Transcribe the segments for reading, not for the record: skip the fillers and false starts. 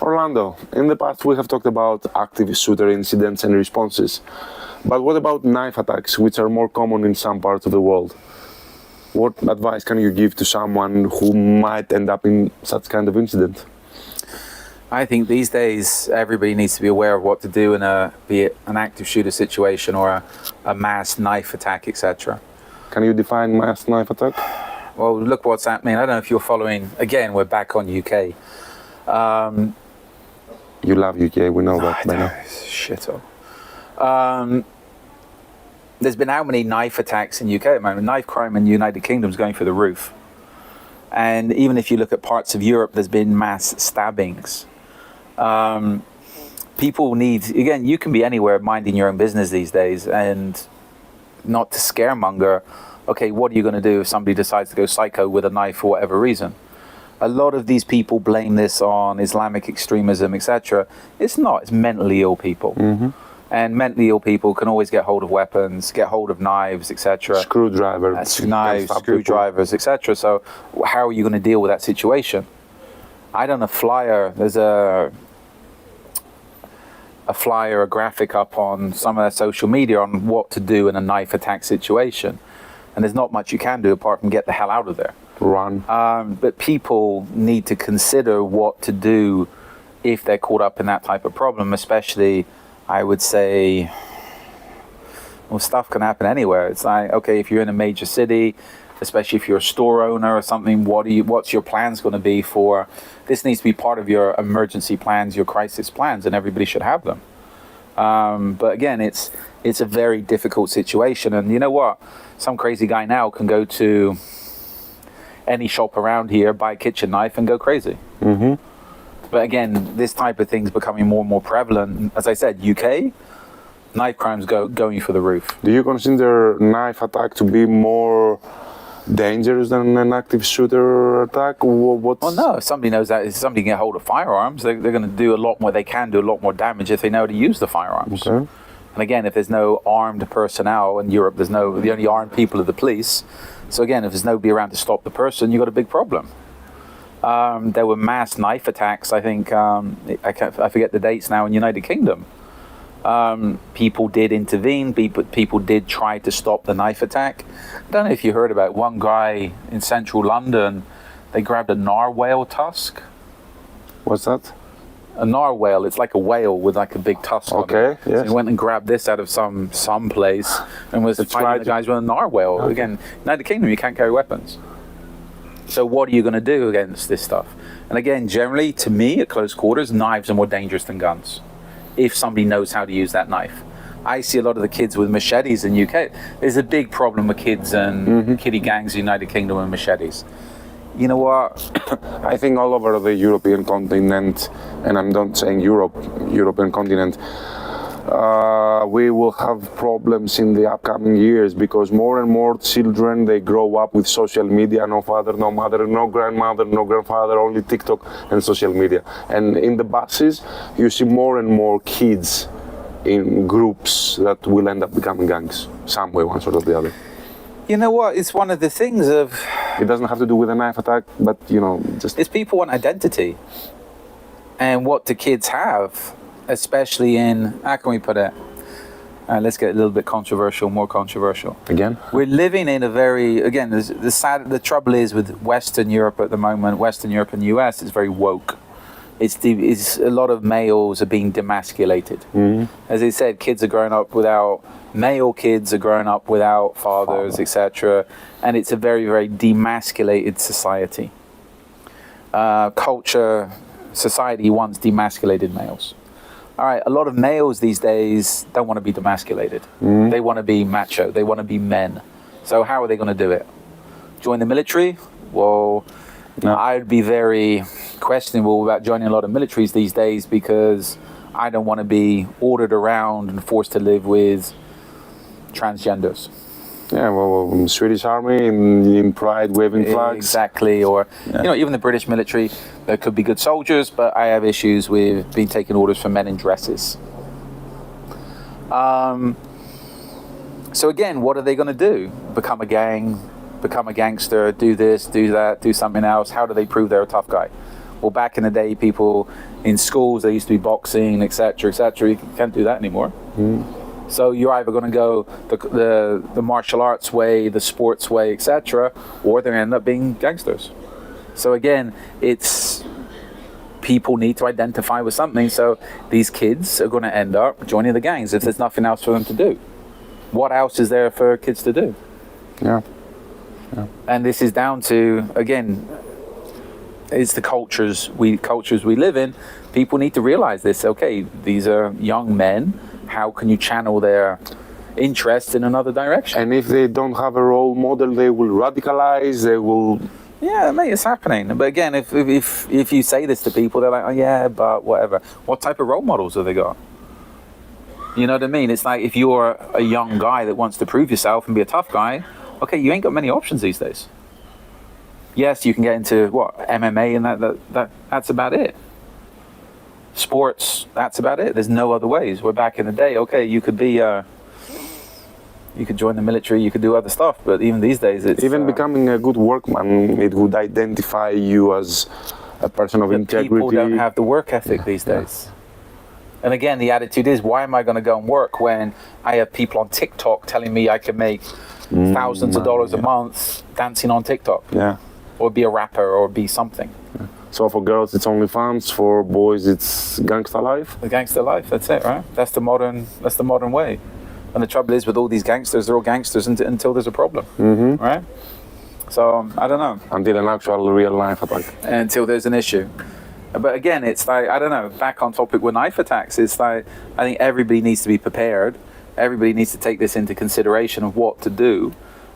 Orlando, in the past we have talked about active shooter incidents and responses, but what about knife attacks, which are more common in some parts of the world? What advice can you give to someone who might end up in such kind of incident? I think these days everybody needs to be aware of what to do in be it an active shooter situation or a mass knife attack, etc. Can you define mass knife attack? Well, look what's happening. I don't know if you're following. Again, we're back on UK. You love UK, we know that by now. Shit up. There's been how many knife attacks in UK at the moment? Knife crime in the United Kingdom is going through the roof. And even if you look at parts of Europe, there's been mass stabbings. People need, again, you can be anywhere minding your own business these days, and not to scaremonger, okay, what are you going to do if somebody decides to go psycho with a knife for whatever reason? A lot of these people blame this on Islamic extremism, etc. It's not, it's mentally ill people. Mm-hmm. And mentally ill people can always get hold of weapons, get hold of knives, etc. Screwdrivers. Knives, screwdrivers, etc. So how are you going to deal with that situation? I done a flyer, there's a flyer, a graphic up on some of their social media on what to do in a knife attack situation. And there's not much you can do apart from get the hell out of there. Run. But people need to consider what to do if they're caught up in that type of problem, especially, I would say, well, stuff can happen anywhere. It's like, okay, if you're in a major city, especially if you're a store owner or something, what's your plans going to be for, this needs to be part of your emergency plans, your crisis plans, and everybody should have them. But again, it's a very difficult situation. And you know what? Some crazy guy now can go to any shop around here, buy a kitchen knife and go crazy. Mm-hmm. But again, this type of thing's becoming more and more prevalent. As I said, UK, knife crimes going for the roof. Do you consider knife attack to be more dangerous than an active shooter attack? Well, no. If somebody knows that, if somebody can get hold of firearms, they're going to do a lot more. They can do a lot more damage if they know how to use the firearms. Okay. And again, if there's no armed personnel in Europe, the only armed people are the police. So again, if there's nobody around to stop the person, you've got a big problem. There were mass knife attacks, I think, I forget the dates now, in United Kingdom. People did intervene, people did try to stop the knife attack. I don't know if you heard about one guy in central London, they grabbed a narwhal tusk. What's that? A narwhal, it's like a whale with like a big tusk on it. Yes. So he went and grabbed this out of some place and was fighting the guys with a narwhal. Okay. Again, United Kingdom, you can't carry weapons. So what are you going to do against this stuff? And again, generally, to me, at close quarters, knives are more dangerous than guns, if somebody knows how to use that knife. I see a lot of the kids with machetes in UK. There's a big problem with kids and kiddie gangs in the United Kingdom with machetes. You know what? I think all over the European continent, and I'm not saying European continent, we will have problems in the upcoming years because more and more children, they grow up with social media, no father, no mother, no grandmother, no grandfather, only TikTok and social media. And in the buses, you see more and more kids in groups that will end up becoming gangs, some way, one sort or the other. You know what? It's one of the things of... It doesn't have to do with a knife attack, but, just... It's people want identity. And what do kids have? Especially in, how can we put it? Let's get a little bit controversial, more controversial. Again? We're living in a very, again, the trouble is with Western Europe at the moment, Western Europe and US, it's very woke. It's a lot of males are being demasculated. Mm-hmm. As I said, male kids are growing up without fathers, etc. And it's a very, very demasculated society. Society wants demasculated males. All right, a lot of males these days don't want to be demasculated. Mm. They want to be macho. They want to be men. So how are they going to do it? Join the military? Well, no. I'd be very questionable about joining a lot of militaries these days because I don't want to be ordered around and forced to live with transgenders. Yeah, well, Swedish Army in pride waving flags. Exactly, or even the British military, there could be good soldiers, but I have issues with being taking orders from men in dresses. So again, what are they going to do? Become a gang, become a gangster, do this, do that, do something else? How do they prove they're a tough guy? Well, back in the day, people, In schools, there used to be boxing, etc., etc. You can't do that anymore. So you're either going to go the martial arts way, the sports way, etc., or they're going to end up being gangsters. So again, it's people need to identify with something. So these kids are going to end up joining the gangs if there's nothing else for them to do. What else is there for kids to do? Yeah. And this is down to, again, it's the cultures we live in. People need to realize this. Okay, these are young men. How can you channel their interest in another direction? And if they don't have a role model, they will radicalize. They will. Yeah, mate, it's happening. But again, if you say this to people, they're like, oh yeah, but whatever. What type of role models have they got? You know what I mean? It's like if you're a young guy that wants to prove yourself and be a tough guy, okay, you ain't got many options these days. Yes, you can get into MMA and that's about it. Sports, that's about it. There's no other ways. We're back in the day. Okay, you could be, you could join the military. You could do other stuff. But even these days, it's even becoming a good workman. It would identify you as a person of integrity. People don't have the work ethic these days. And again, the attitude is, why am I going to go and work when I have people on TikTok telling me I can make thousands of dollars a month dancing on TikTok? Yeah. Or be a rapper or be something. Yeah. So for girls, it's OnlyFans. For boys, it's gangster life. The gangster life. That's it, right? That's the modern way. And the trouble is with all these gangsters, they're all gangsters until there's a problem, right? So I don't know. Until an actual real life attack. Until there's an issue. But again, it's like, I don't know. Back on topic with knife attacks, it's like I think everybody needs to be prepared. Everybody needs to take this into consideration of what to do.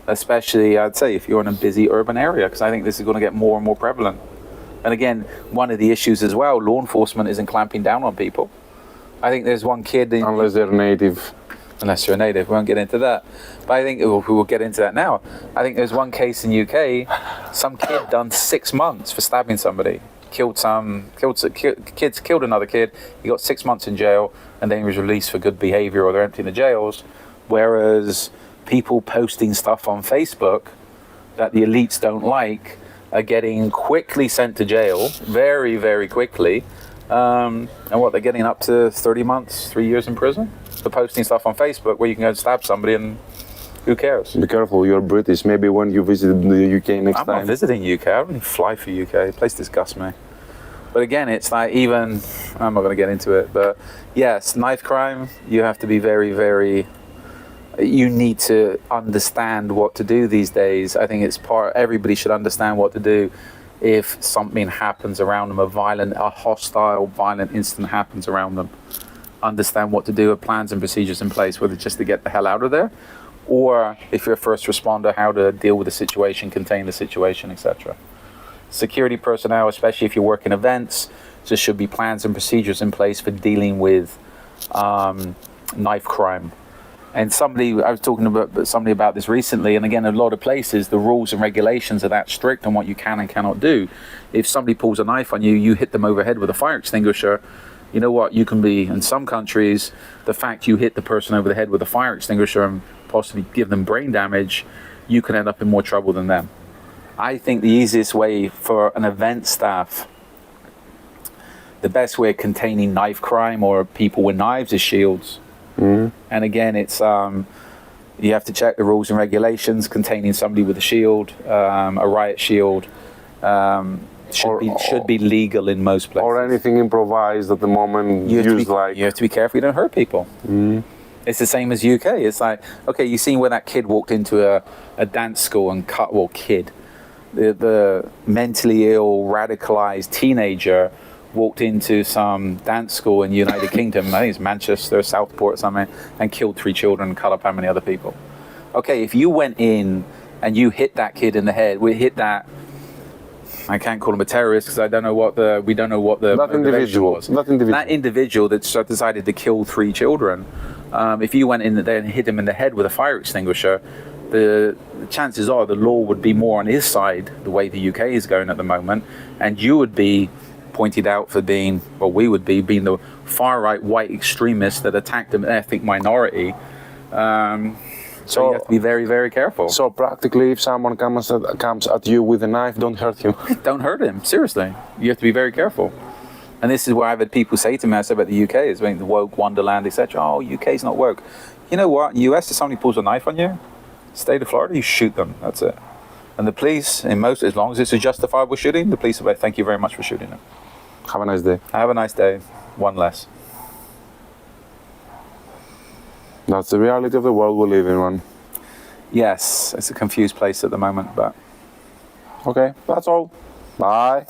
Especially, I'd say, if you're in a busy urban area, because I think this is going to get more and more prevalent. And again, one of the issues as well, law enforcement isn't clamping down on people. I think there's one kid... Unless they're native. Unless you're a native, we won't get into that. But I think, we will get into that now. I think there's one case in UK, some kid done 6 months for stabbing somebody. Killed another kid, he got 6 months in jail, and then he was released for good behavior, or they're emptying the jails. Whereas people posting stuff on Facebook that the elites don't like are getting quickly sent to jail, very, very quickly. And they're getting up to 30 months, 3 years in prison for posting stuff on Facebook where you can go and stab somebody and who cares? Be careful, you're British. Maybe when you visit the UK next time. I'm not visiting UK. I don't even fly for UK. The place disgusts me. But again, it's like I'm not going to get into it, but yes, knife crime, you have to be very, very... You need to understand what to do these days. I think everybody should understand what to do if something happens around them, a hostile, violent incident happens around them. Understand what to do, have plans and procedures in place, whether just to get the hell out of there, or if you're a first responder, how to deal with the situation, contain the situation, etc. Security personnel, especially if you work in events, there should be plans and procedures in place for dealing with knife crime. And I was talking about somebody about this recently, and again, a lot of places, the rules and regulations are that strict on what you can and cannot do. If somebody pulls a knife on you, you hit them overhead with a fire extinguisher, you know what, you can be, in some countries, the fact you hit the person over the head with a fire extinguisher and possibly give them brain damage, you can end up in more trouble than them. I think the easiest way for an event staff, the best way of containing knife crime or people with knives is shields. And again, it's you have to check the rules and regulations containing somebody with a shield, a riot shield. Should be legal in most places. Or anything improvised at the moment. You have to be careful you don't hurt people. It's the same as UK. It's like, okay, you seen where that kid walked into a dance school and the mentally ill, radicalized teenager walked into some dance school in the United Kingdom, I think it's Manchester, Southport or something, and killed 3 children and cut up how many other people. Okay, if you went in and you hit that kid in the head, I can't call him a terrorist because we don't know what the individual was. That individual that decided to kill 3 children, if you went in there and hit him in the head with a fire extinguisher, the chances are the law would be more on his side, the way the UK is going at the moment, and you would be pointed out for being the far-right white extremists that attacked an ethnic minority. So you have to be very, very careful. So practically, if someone comes at you with a knife, don't hurt him. Don't hurt him, seriously. You have to be very careful. And this is where I've had people say to me, I said about the UK, is the woke wonderland, etc. Oh, UK's not woke. You know what? US, if somebody pulls a knife on you, state of Florida, you shoot them. That's it. And the police, as long as it's a justifiable shooting, the police will say, thank you very much for shooting them. Have a nice day. Have a nice day. One less. That's the reality of the world we live in, man. Yes, it's a confused place at the moment, but... Okay, that's all. Bye.